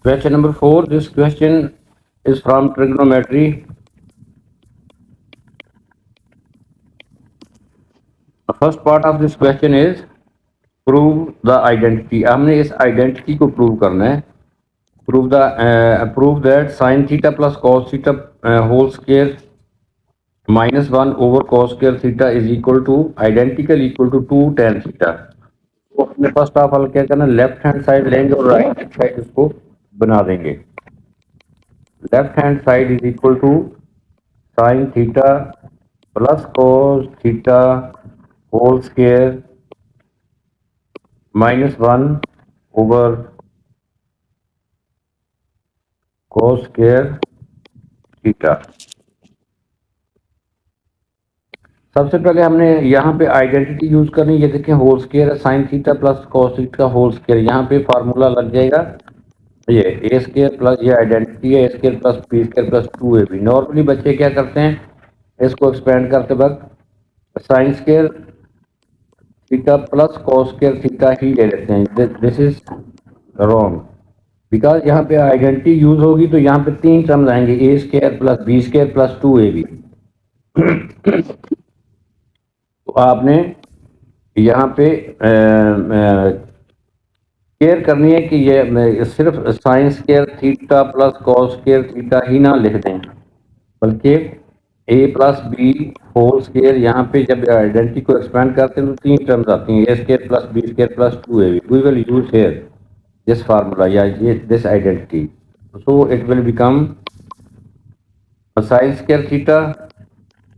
Question number 4. This question is from trigonometry. The first part of this question is prove the identity. हमने इस identity को prove करना है. Prove that sin theta plus cos theta whole square minus 1 over cos square theta is equal to 2 tan theta. तो अपने first of all क्या करना, left hand side लेंगे और राइट हैंड साइड उसको बना देंगे. Left hand side is equal to sine theta plus cos theta whole square minus 1 over cos square theta. सबसे पहले हमने यहाँ पे आइडेंटिटी यूज करनी. ये देखें होल स्क्वायर है, sine theta plus cos theta whole square. यहाँ पे फार्मूला लग जाएगा ये ए स्क्वायर प्लस ये आइडेंटिटी है a square plus b square plus 2ab. Normally बच्चे क्या करते हैं, इसको एक्सपेंड करते वक्त sine square theta plus cos square theta ही ले लेते हैं. दिस इज रॉन्ग बिकॉज यहाँ पे आइडेंटिटी यूज होगी तो यहाँ पे 3 टर्म्स आएंगे, a square plus b square plus 2ab. तो आपने यहाँ पे केयर करनी है कि ये सिर्फ sine square theta plus cos square theta ही ना लिख दें, बल्कि a plus b whole square. यहाँ पे जब आइडेंटिटी को एक्सपेंड करते हैं तो 3 टर्म्स आती हैं, a square plus b square plus 2ab. We will use here this formula या ये this identity. So it will become sine square theta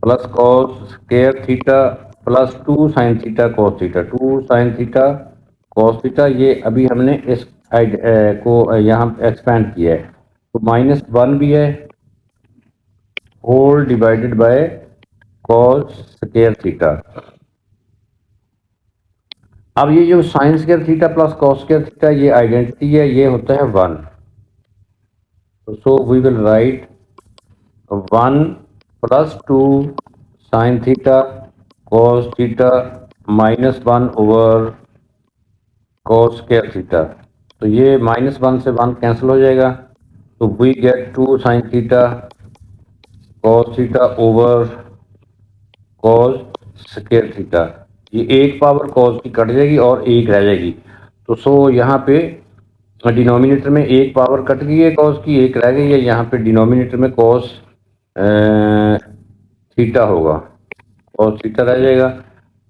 plus cos square theta plus 2 sine theta cos theta. 2 sine theta cos theta ये अभी हमने इस को यहाँ expand किया है तो माइनस 1 भी है whole divided by cos square theta. अब ये जो sine square theta plus cos square theta ये आइडेंटिटी है, ये होता है 1. So we will write 1 plus 2 sine theta cos theta minus 1 over cos square theta. तो ये माइनस 1 से 1 कैंसिल हो जाएगा तो we get 2 sine theta cos theta over cos square theta. ये एक पावर cos की कट जाएगी और एक रह जाएगी. तो सो यहाँ पे डिनोमिनेटर में एक पावर कट गई है cos की, एक रह गई है. यहाँ पे डिनोमिनेटर में cos थीटा होगा, cos थीटा रह जाएगा.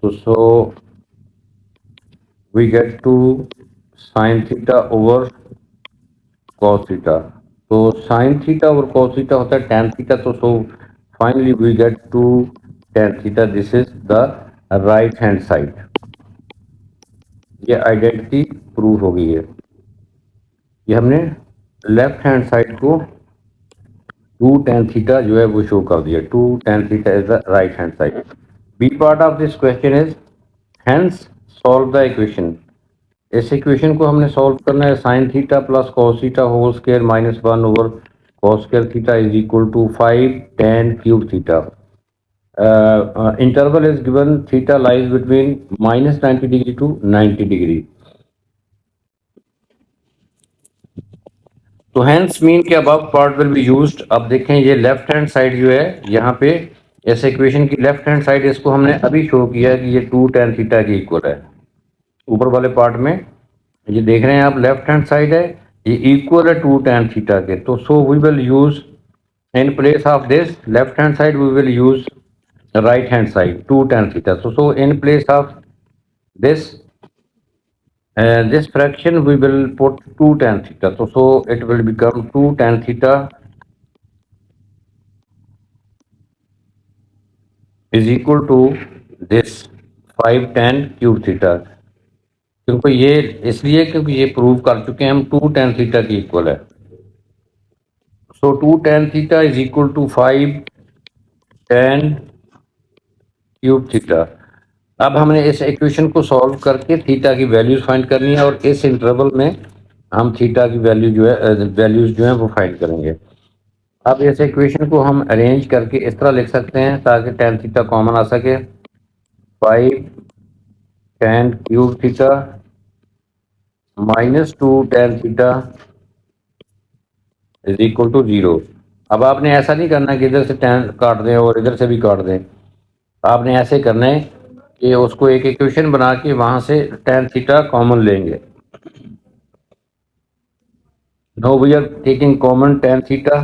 तो so we get 2 sine theta over cos theta. तो sine theta over cos theta होता है tan थीटा. तो so finally we get 2 tan theta. This is the right hand side. ये identity prove हो गई है. ये हमने लेफ्ट हैंड साइड को 2 tan थीटा जो है वो शो कर दिया. 2 tan theta is the right hand side. B part of this question is hence solve the equation. इस इक्वेशन को हमने सॉल्व करना है. Sine theta plus cos theta whole square minus 1 over cos square theta is equal to 5 tan cube theta. Interval is given theta lies between minus 90 degree to 90 degree. तो hence mean के above part will be used. अब देखें ये left hand side जो है यहाँ पे इस इक्वेशन की लेफ्ट हैंड साइड इसको हमने अभी शो किया है कि ये 2 tan थीटा के इक्वल है. ऊपर वाले पार्ट में ये देख रहे हैं आप लेफ्ट हैंड साइड है, ये इक्वल है 2 tan थीटा के. तो so we will use in place of this left hand side we will use right hand side 2 tan theta. So in place of this fraction we will put 2 tan theta. So it will become 2 tan theta is equal to this 5 tan cube theta. क्योंकि ये इसलिए क्योंकि ये prove कर चुके हैं हम 2 tan theta की इक्वल है. So 2 tan theta is equal to 5 tan cube theta. अब हमने इस इक्वेशन को सॉल्व करके थीटा की वैल्यूज फाइंड करनी है और इस इंटरवल में हम थीटा की वैल्यू जो है वैल्यूज जो है वो फाइंड करेंगे. अब इस इक्वेशन को हम अरेंज करके इस तरह लिख सकते हैं ताकि tan थीटा कॉमन आ सके. 5 tan cube theta minus 2 tan theta is equal to 0। अब आपने ऐसा नहीं करना कि इधर से tan काट दें और इधर से भी काट दें। आपने ऐसे करना है कि उसको एक इक्वेशन बना के वहां से tan थीटा कॉमन लेंगे। No we are taking common tan theta.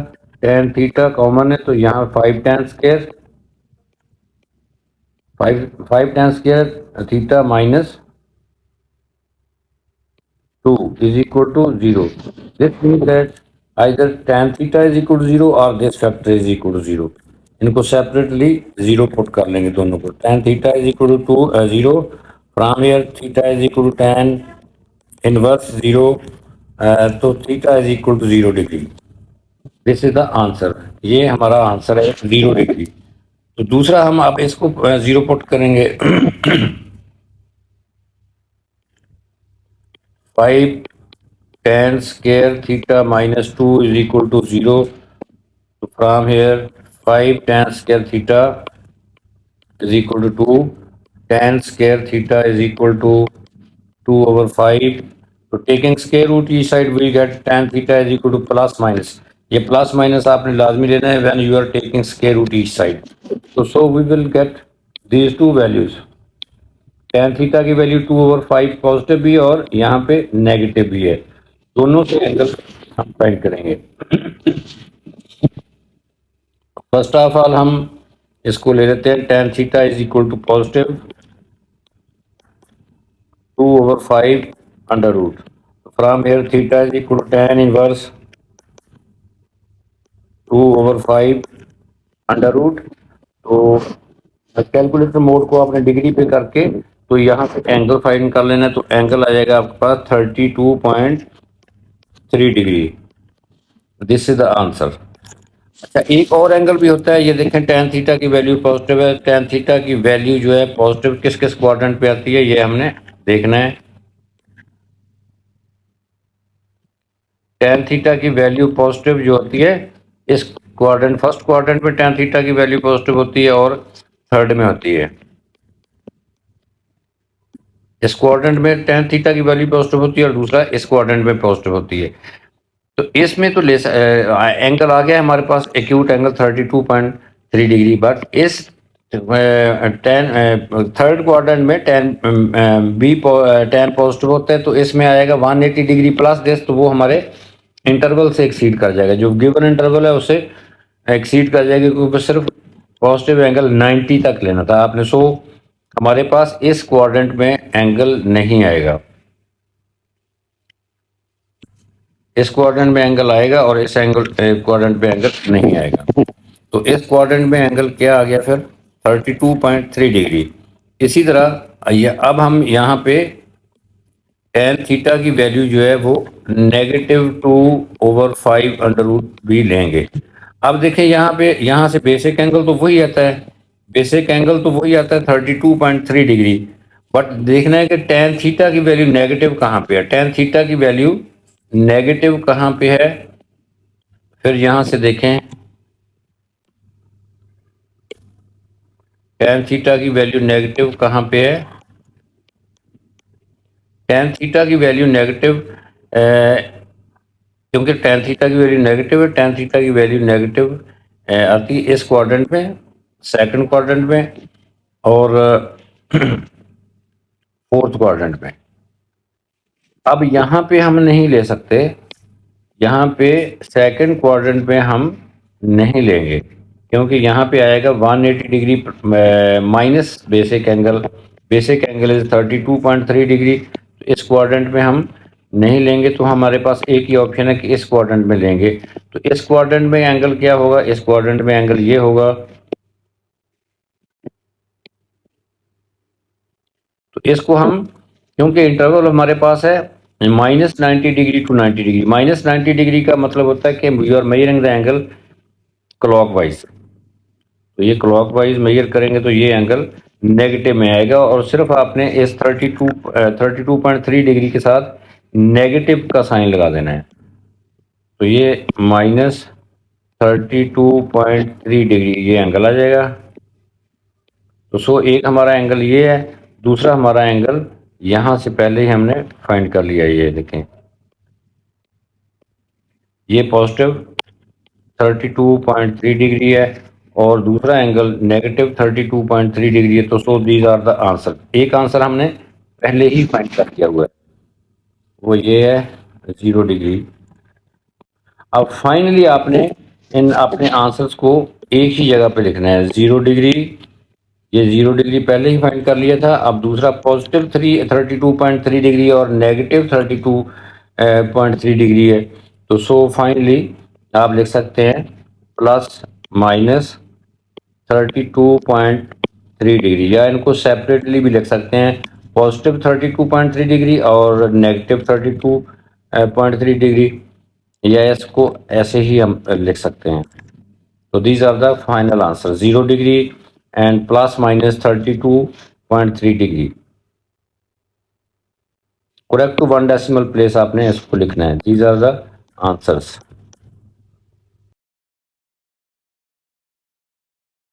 tan theta common है तो यहाँ 5 tan square 5 tan square theta minus 2 is equal to 0. This means that either tan theta is equal to 0 or this factor is equal to 0. इनको separately 0 put कर लेंगे दोनों को। tan theta is equal to 0, from here theta is equal to tan inverse 0, तो theta is equal to 0 degree. This is the answer, ये हमारा answer है 0 degree. तो दूसरा हम अब इसको 0 पुट करेंगे। 5 tan square theta minus 2 is equal to 0. So from here 5 tan square theta is equal to 2. Tan square theta is equal to 2 over 5. So taking square root each side we get tan theta is equal to plus minus. ये plus minus आपने लाजमी लेना है when you are taking square root each side. So we will get these two values. tan theta की value 2 over 5 positive भी है और यहाँ पे नेगेटिव भी है। दोनों से एंगल हम फाइंड करेंगे। फर्स्ट ऑफ ऑल हम इसको ले लेते हैं tan theta is equal to positive 2 over 5 under root. From here theta is equal to tan inverse 2 over 5 under root. तो कैलकुलेटर मोड को आपने डिग्री पे करके तो यहाँ से एंगल फाइंड कर लेना है। तो एंगल आ जाएगा आपके पास 32.3 degree. This is the answer. अच्छा, एक और एंगल भी होता है, ये देखें tan थीटा की वैल्यू पॉजिटिव है। tan थीटा की वैल्यू जो है पॉजिटिव किस किस क्वाड्रेंट पे आती है ये हमने देखना है। tan थीटा की वैल्यू पॉजिटिव जो होती है इस क्वाड्रेंट फर्स्ट क्वाड्रेंट में tan थीटा की वैल्यू पॉजिटिव होती है और थर्ड में होती है। इस क्वाड्रेंट में tan थीटा की वैल्यू पॉजिटिव होती है और दूसरा इस क्वाड्रेंट में पॉजिटिव होती है। तो इसमें तो एंगल आ गया हमारे पास एक्यूट एंगल 32.3 डिग्री। बट इस थर्ड क्वाड्रेंट में tan पॉजिटिव होता है तो इसमें आएगा 180 डिग्री प्लस दिस। तो वो हमारे इंटरवल से एक्सीड कर जाएगा, जो गिवन इंटरवल है उससे एक्सीड कर जाएगा, क्योंकि सिर्फ पॉजिटिव एंगल 90 तक लेना था आपने। सो हमारे पास इस क्वाड्रेंट में एंगल नहीं आएगा, इस क्वाड्रेंट में एंगल आएगा और इस क्वाड्रेंट में एंगल नहीं आएगा। तो इस क्वाड्रेंट में एंगल क्या आ गया फिर 32.3 डिग्री। इसी तरह अब हम यहाँ पे tan थीटा की वैल्यू जो है वो -2/5 अंडर रूट भी लेंगे। अब देखें यहाँ पे, यहाँ से बेसिक एंगल तो वही आता है, बेसिक एंगल तो वही आता है 32.3 डिग्री। बट देखना है कि tan थीटा की वैल्यू नेगेटिव कहाँ पे है। tan थीटा की वैल्यू नेगेटिव कहाँ पे है, फिर यहां से देखें tan थीटा की वैल्यू नेगेटिव कहाँ पे है। tan थीटा की वैल्यू नेगेटिव, क्योंकि tan थीटा की वैल्यू नेगेटिव है, tan थीटा की वैल्यू नेगेटिव आती है इस क्वाड्रेंट में, सेकंड क्वाड्रेंट में और फोर्थ क्वाड्रेंट में। अब यहाँ पे हम नहीं ले सकते, यहाँ पे सेकंड क्वाड्रेंट में हम नहीं लेंगे, क्योंकि यहाँ पे आएगा 180 degree minus basic angle. Basic angle is 32.3 degree. तो इस क्वाड्रेंट में हम नहीं लेंगे। तो हमारे पास एक ही ऑप्शन है कि इस क्वाड्रेंट में लेंगे। तो इस क्वाड्रेंट में एंगल क्या होगा, इस क्वाड्रेंट में एंगल ये होगा। तो इसको हम, क्योंकि इंटरवल हमारे पास है -90 डिग्री टू 90 डिग्री। -90 डिग्री का मतलब होता है कि you are measuring the angle clockwise. तो ये क्लॉकवाइज मेजर करेंगे तो ये एंगल नेगेटिव में आएगा, और सिर्फ आपने इस 32.3 डिग्री के साथ नेगेटिव का साइन लगा देना है। तो ये -32.3 डिग्री ये एंगल आ जाएगा। तो एक हमारा एंगल ये है, दूसरा हमारा एंगल यहां से पहले ही हमने फाइंड कर लिया, ये देखें, ये पॉजिटिव 32.3 डिग्री है और दूसरा एंगल नेगेटिव 32.3 डिग्री है। तो so these are the answer. एक आंसर हमने पहले ही फाइंड कर किया हुआ है, वो ये है 0 डिग्री। अब फाइनली आपने इन अपने आंसर्स को एक ही जगह पे लिखना है। 0 डिग्री, ये 0 डिग्री पहले ही फाइंड कर लिया था। अब दूसरा पॉजिटिव 32.3 डिग्री और नेगेटिव 32.3 डिग्री है। तो सो फाइनली आप लिख सकते हैं प्लस माइनस 32.3 डिग्री, या इनको सेपरेटली भी लिख सकते हैं, पॉजिटिव 32.3 डिग्री और नेगेटिव 32.3 डिग्री, या इसको ऐसे ही हम लिख सकते हैं। तो these are the final answer, 0 degree and plus minus 32.3 degree. Correct to 1 decimal place आपने इसको लिखना है। These are the answers.